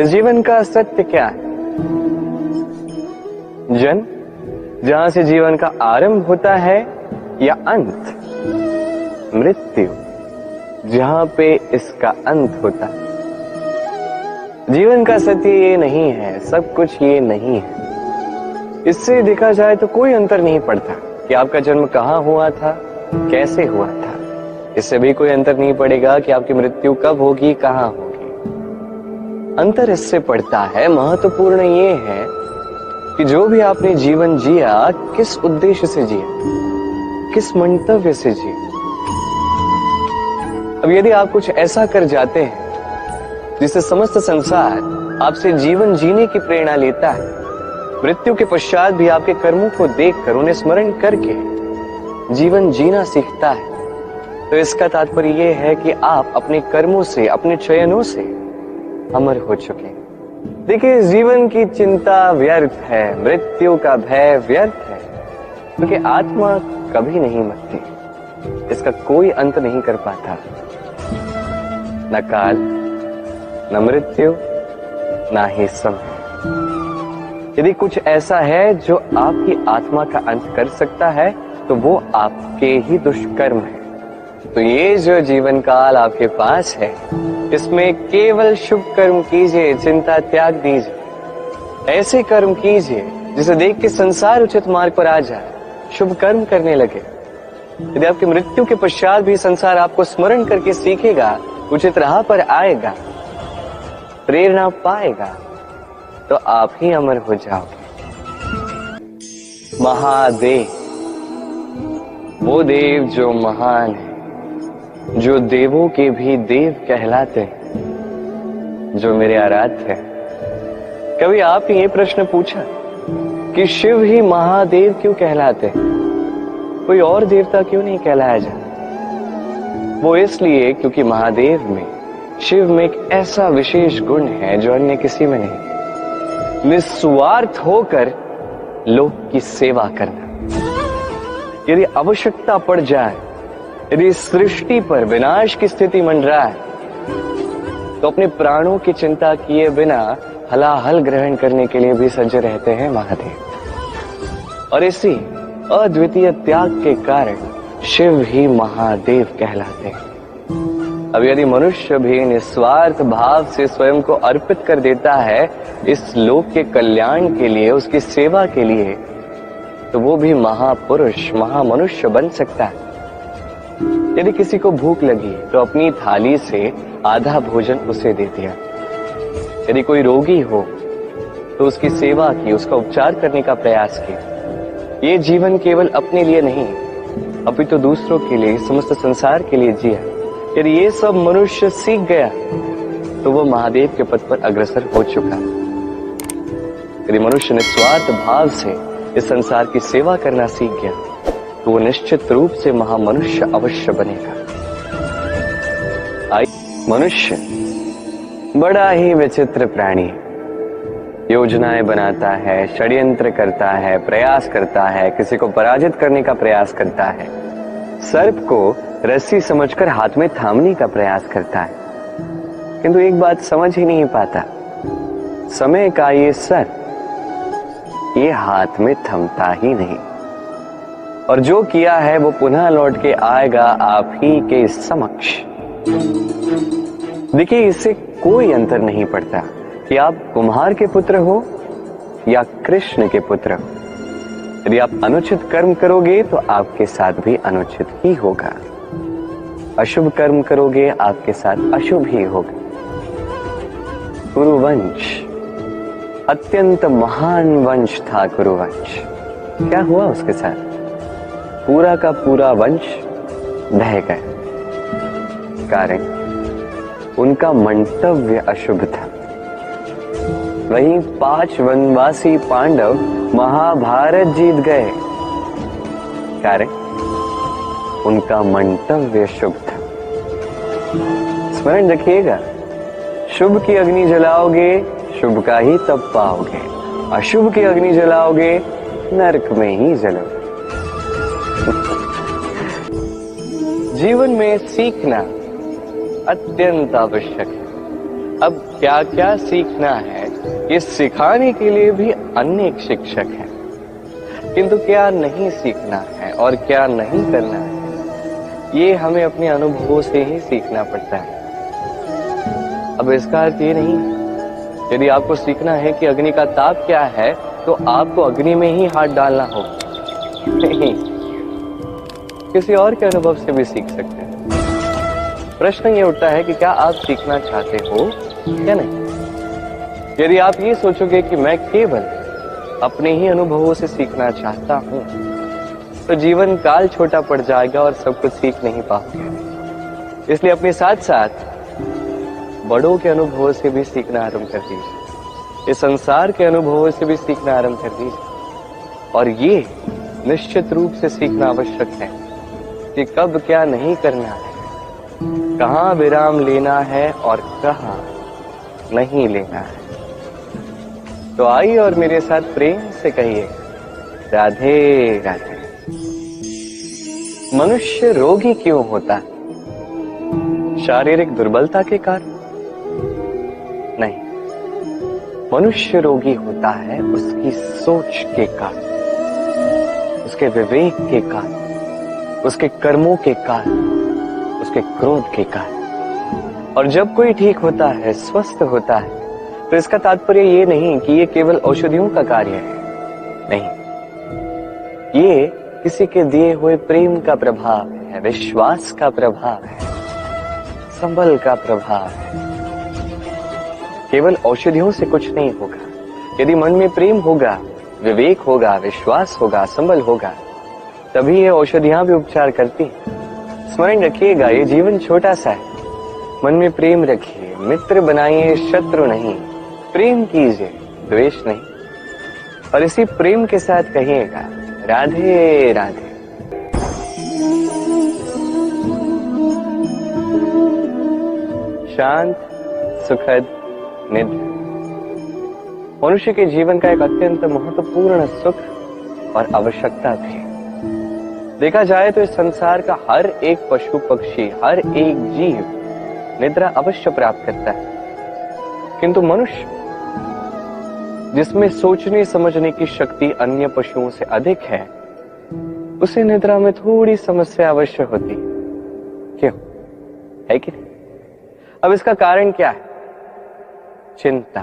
इस जीवन का सत्य क्या है? जन्म, जहां से जीवन का आरंभ होता है, या अंत? मृत्यु, जहां पे इसका अंत होता है। जीवन का सत्य ये नहीं है, सब कुछ ये नहीं है। इससे देखा जाए तो कोई अंतर नहीं पड़ता कि आपका जन्म कहां हुआ था, कैसे हुआ था। इससे भी कोई अंतर नहीं पड़ेगा कि आपकी मृत्यु कब होगी, कहां होगी। अंतर इससे पड़ता है, महत्वपूर्ण ये है कि जो भी आपने जीवन जिया, किस उद्देश्य से जिया, किस मंतव्य से जिया। अब यदि आप कुछ ऐसा कर जाते हैं जिससे समस्त संसार आपसे जीवन जीने की प्रेरणा लेता है, मृत्यु के पश्चात भी आपके कर्मों को देखकर, उन्हें स्मरण करके जीवन जीना सीखता है, तो इसका तात्पर्य यह है कि आप अपने कर्मों से, अपने चयनों से अमर हो चुके हैं। देखिए, जीवन की चिंता व्यर्थ है, मृत्यु का भय व्यर्थ है, क्योंकि आत्मा कभी नहीं मरती, इसका कोई अंत नहीं कर पाता। न काल, न मृत्यु, ना ही समय। यदि कुछ ऐसा है जो आपकी आत्मा का अंत कर सकता है, तो वो आपके ही दुष्कर्म है। तो ये जो जीवन काल आपके पास है, इसमें केवल शुभ कर्म कीजिए, चिंता त्याग दीजिए। ऐसे कर्म कीजिए जिसे देख के संसार उचित मार्ग पर आ जाए, शुभ कर्म करने लगे। यदि आपकी मृत्यु के पश्चात भी संसार आपको स्मरण करके सीखेगा, उचित राह पर आएगा, प्रेरणा पाएगा, तो आप ही अमर हो जाओगे। महादेव, वो देव जो महान है, जो देवों के भी देव कहलाते हैं, जो मेरे आराध्य है। कभी आपने ये प्रश्न पूछा कि शिव ही महादेव क्यों कहलाते हैं, कोई और देवता क्यों नहीं कहलाया जाता? वो इसलिए क्योंकि महादेव में, शिव में एक ऐसा विशेष गुण है जो अन्य किसी में नहीं। निस्वार्थ होकर लोक की सेवा करना। यदि आवश्यकता पड़ जाए, यदि सृष्टि पर विनाश की स्थिति मंडरा है, तो अपने प्राणों की चिंता किए बिना हलाहल ग्रहण करने के लिए भी सज्ज रहते हैं महादेव। और इसी अद्वितीय त्याग के कारण शिव ही महादेव कहलाते हैं। अब यदि मनुष्य भी निस्वार्थ भाव से स्वयं को अर्पित कर देता है इस लोक के कल्याण के लिए, उसकी सेवा के लिए, तो वो भी महापुरुष, महामनुष्य बन सकता है। यदि किसी को भूख लगी तो अपनी थाली से आधा भोजन उसे दे दिया। यदि कोई रोगी हो तो उसकी सेवा की, उसका उपचार करने का प्रयास किया। ये जीवन केवल अपने लिए नहीं, अपितु दूसरों के लिए, समस्त संसार के लिए जिया। यदि ये सब मनुष्य सीख गया तो वो महादेव के पद पर अग्रसर हो चुका। यदि मनुष्य निस्वार्थ भाव से इस संसार की सेवा करना सीख गया, तो वो निश्चित रूप से महामनुष्य अवश्य बनेगा। मनुष्य बड़ा ही विचित्र प्राणी है। योजनाएं बनाता है, षड्यंत्र करता है, प्रयास करता है, किसी को पराजित करने का प्रयास करता है, सर्प को रस्सी समझकर हाथ में थामने का प्रयास करता है। किंतु एक बात समझ ही नहीं पाता, समय का ये सर्प ये हाथ में थमता ही नहीं, और जो किया है वो पुनः लौट के आएगा आप ही के समक्ष। देखिए, इससे कोई अंतर नहीं पड़ता कि आप कुम्हार के पुत्र हो या कृष्ण के पुत्र हो। यदि आप अनुचित कर्म करोगे तो आपके साथ भी अनुचित ही होगा, अशुभ कर्म करोगे आपके साथ अशुभ ही होगा। कुरुवंश अत्यंत महान वंश था। कुरुवंश क्या हुआ उसके साथ? पूरा का पूरा वंश ढह गया। कारण उनका मंतव्य अशुभ था। वहीं 5 वनवासी पांडव महाभारत जीत गए, कारण उनका मंतव्य शुभ था। स्मरण रखिएगा, शुभ की अग्नि जलाओगे शुभ का ही तप पाओगे, अशुभ की अग्नि जलाओगे नरक में ही जलोगे। जीवन में सीखना अत्यंत आवश्यक है। अब क्या क्या सीखना है, ये सिखाने के लिए भी अनेक शिक्षक हैं, किंतु क्या नहीं सीखना है और क्या नहीं करना है, ये हमें अपने अनुभवों से ही सीखना पड़ता है। अब इसका अर्थ ये नहीं, यदि आपको सीखना है कि अग्नि का ताप क्या है, तो आपको अग्नि में ही हाथ डालना होगा। नहीं, किसी और के अनुभव से भी सीख सकते हैं। प्रश्न ये उठता है कि क्या आप सीखना चाहते हो या नहीं। यदि आप ये सोचोगे कि मैं केवल अपने ही अनुभवों से सीखना चाहता हूं, तो जीवन काल छोटा पड़ जाएगा और सब कुछ सीख नहीं पाओगे। इसलिए अपने साथ साथ बड़ों के अनुभवों से भी सीखना आरंभ कर दीजिए, इस संसार के अनुभवों से भी सीखना आरंभ कर दीजिए। और ये निश्चित रूप से सीखना आवश्यक है कि कब क्या नहीं करना है, कहाँ विराम लेना है और कहाँ नहीं लेना है। तो आइए और मेरे साथ प्रेम से कहिए, राधे राधे। मनुष्य रोगी क्यों होता है? शारीरिक दुर्बलता के कारण? नहीं, मनुष्य रोगी होता है उसकी सोच के कारण, उसके विवेक के कारण, उसके कर्मों के कारण, उसके क्रोध के कारण। और जब कोई ठीक होता है, स्वस्थ होता है, तो इसका तात्पर्य ये नहीं कि ये केवल औषधियों का कार्य है। नहीं, ये किसी के दिए हुए प्रेम का प्रभाव है, विश्वास का प्रभाव है, संबल का प्रभाव है। केवल औषधियों से कुछ नहीं होगा। यदि मन में प्रेम होगा, विवेक होगा, विश्वास होगा, संबल होगा, तभी ये औषधियां भी उपचार करती हैं। स्मरण रखिएगा, ये जीवन छोटा सा है। मन में प्रेम रखिए, मित्र बनाइए, शत्रु नहीं। प्रेम कीजिए, द्वेष नहीं। और इसी प्रेम के साथ कहिएगा, राधे राधे। शांत, सुखद निद्रा मनुष्य के जीवन का एक अत्यंत महत्वपूर्ण सुख और आवश्यकता थी। देखा जाए तो इस संसार का हर एक पशु पक्षी, हर एक जीव निद्रा अवश्य प्राप्त करता है, किंतु मनुष्य, जिसमें सोचने समझने की शक्ति अन्य पशुओं से अधिक है, उसे निद्रा में थोड़ी समस्या अवश्य होती है। क्यों है कि नहीं? अब इसका कारण क्या है? चिंता।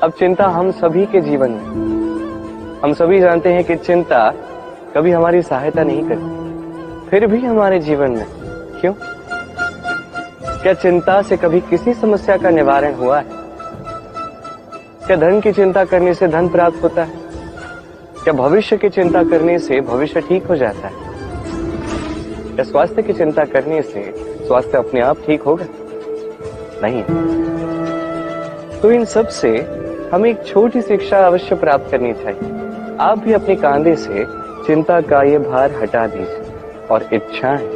अब चिंता हम सभी के जीवन में, हम सभी जानते हैं कि चिंता कभी हमारी सहायता नहीं करती, फिर भी हमारे जीवन में क्यों? क्या चिंता से कभी किसी समस्या का निवारण हुआ है? क्या धन की चिंता करने से धन प्राप्त होता है? क्या भविष्य की चिंता करने से भविष्य ठीक हो जाता है? क्या स्वास्थ्य की चिंता करने से स्वास्थ्य अपने आप ठीक होगा? नहीं। तो इन सब से हमें एक छोटी शिक्षा अवश्य प्राप्त करनी चाहिए। आप भी अपने कांधे से चिंता का ये भार हटा दीजिए और इच्छाएं,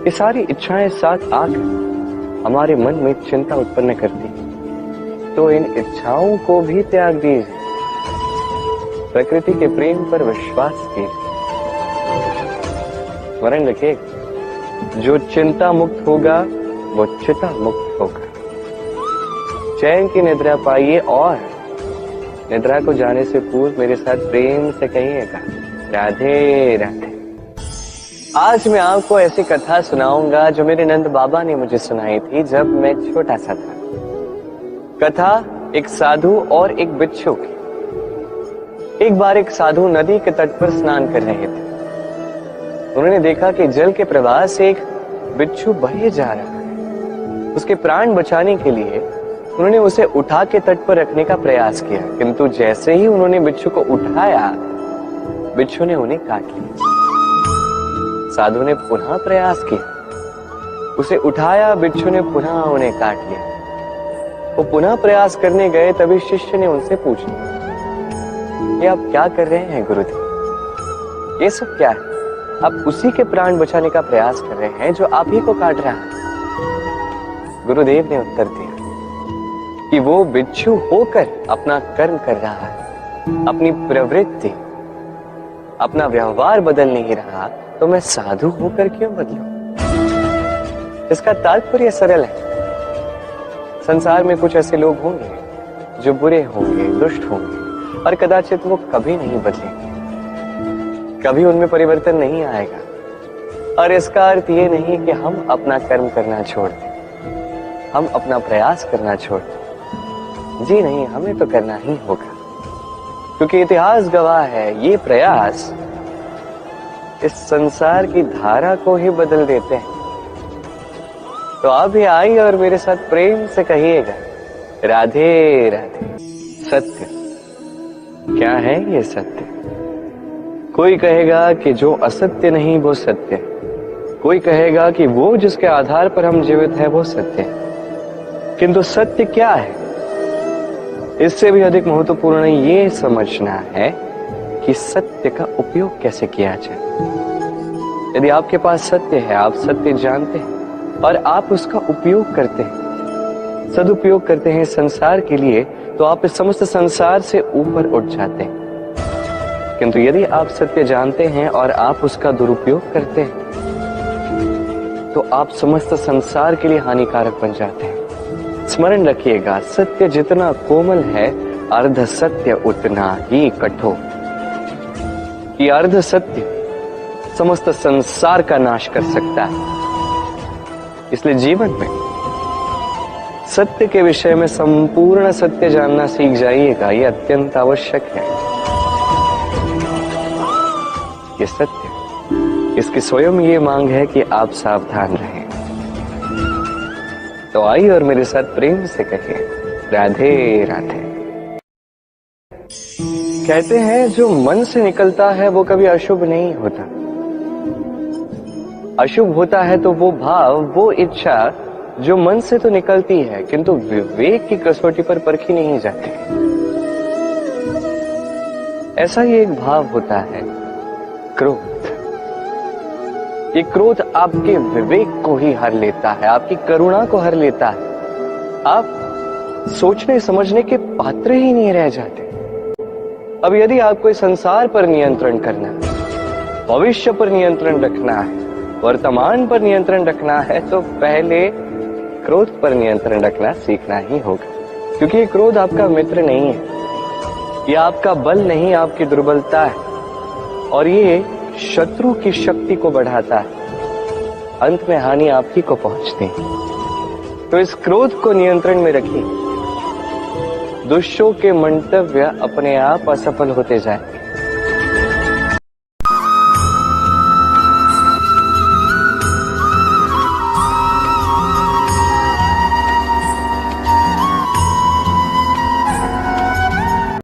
ये सारी इच्छाएं साथ आकर हमारे मन में चिंता उत्पन्न करती है, तो इन इच्छाओं को भी त्याग दीजिए। प्रकृति के प्रेम पर विश्वास कीजिए। स्मरण रखिए, जो चिंता मुक्त होगा वो चिता मुक्त होगा। चैन की निद्रा पाइए और निद्रा को जाने से पूर्व मेरे साथ प्रेम से कहिएगा, राधे राधे। आज मैं आपको ऐसी कथा सुनाऊंगा जो मेरे नंद बाबा ने मुझे सुनाई थी जब मैं छोटा सा था। कथा एक साधु और एक बिच्छू की। एक बार एक साधु नदी के तट पर स्नान कर रहे थे। उन्होंने देखा कि जल के प्रवाह से एक बिच्छू बहे जा रहा है। उसके प्राण बचाने के लिए उन्होंने उसे उठा के तट पर रखने का प्रयास किया, किंतु जैसे ही उन्होंने बिच्छू को उठाया, बिच्छू ने उन्हें काट लिया। साधु ने पुनः प्रयास किया, उसे उठाया, बिच्छू ने पुनः उन्हें काट लिया। वो पुनः प्रयास करने गए, तभी शिष्य ने उनसे पूछा, ये आप क्या कर रहे हैं गुरुदेव? ये सब क्या है? आप उसी के प्राण बचाने का प्रयास कर रहे हैं जो आप ही को काट रहा है। गुरुदेव ने उत्तर दिया कि वो बिच्छू होकर अपना कर्म कर रहा है, अपनी प्रवृत्ति, अपना व्यवहार बदल नहीं रहा, तो मैं साधु होकर क्यों बदलूं? इसका तात्पर्य सरल है। संसार में कुछ ऐसे लोग होंगे जो बुरे होंगे, दुष्ट होंगे और कदाचित वो कभी नहीं बदलेंगे, कभी उनमें परिवर्तन नहीं आएगा। और इसका अर्थ ये नहीं कि हम अपना कर्म करना छोड़ दें, हम अपना प्रयास करना छोड़ दें। जी नहीं, हमें तो करना ही होगा, क्योंकि इतिहास गवाह है ये प्रयास इस संसार की धारा को ही बदल देते हैं। तो आप भी आइए और मेरे साथ प्रेम से कहिएगा, राधे राधे। सत्य क्या है ये सत्य? कोई कहेगा कि जो असत्य नहीं वो सत्य, कोई कहेगा कि वो जिसके आधार पर हम जीवित हैं वो सत्य है। किंतु सत्य क्या है? इससे भी अधिक महत्वपूर्ण ये समझना है कि सत्य का उपयोग कैसे किया जाए। यदि आपके पास सत्य है, आप सत्य जानते हैं और आप उसका उपयोग करते हैं, सदुपयोग करते हैं संसार के लिए, तो आप इस समस्त संसार से ऊपर उठ जाते हैं। किंतु यदि आप सत्य जानते हैं और आप उसका दुरुपयोग करते हैं, तो आप समस्त संसार के लिए हानिकारक बन जाते हैं। स्मरण रखिएगा, सत्य जितना कोमल है, अर्ध सत्य उतना ही कठोर। ये अर्ध सत्य समस्त संसार का नाश कर सकता है। इसलिए जीवन में सत्य के विषय में संपूर्ण सत्य जानना सीख जाइएगा, यह अत्यंत आवश्यक है। ये सत्य, इसकी स्वयं ये मांग है कि आप सावधान रहें। तो आइए और मेरे साथ प्रेम से कहें, राधे राधे। कहते हैं जो मन से निकलता है वो कभी अशुभ नहीं होता। अशुभ होता है तो वो भाव, वो इच्छा जो मन से तो निकलती है किंतु विवेक की कसौटी पर परखी नहीं जाती। ऐसा ही एक भाव होता है क्रोध। ये क्रोध आपके विवेक को ही हर लेता है, आपकी करुणा को हर लेता है। आप सोचने समझने के पात्र ही नहीं रह जाते। अब यदि आपको इस संसार पर नियंत्रण करना है, भविष्य पर नियंत्रण रखना है, वर्तमान पर नियंत्रण रखना है, तो पहले क्रोध पर नियंत्रण रखना सीखना ही होगा। क्योंकि ये क्रोध आपका मित्र नहीं है, ये आपका बल नहीं, आपकी दुर्बलता है, और ये शत्रु की शक्ति को बढ़ाता है। अंत में हानि आप ही को पहुंचती है। तो इस क्रोध को नियंत्रण में रखिए। दुष्टों के मंतव्य अपने आप असफल होते जाएंगे।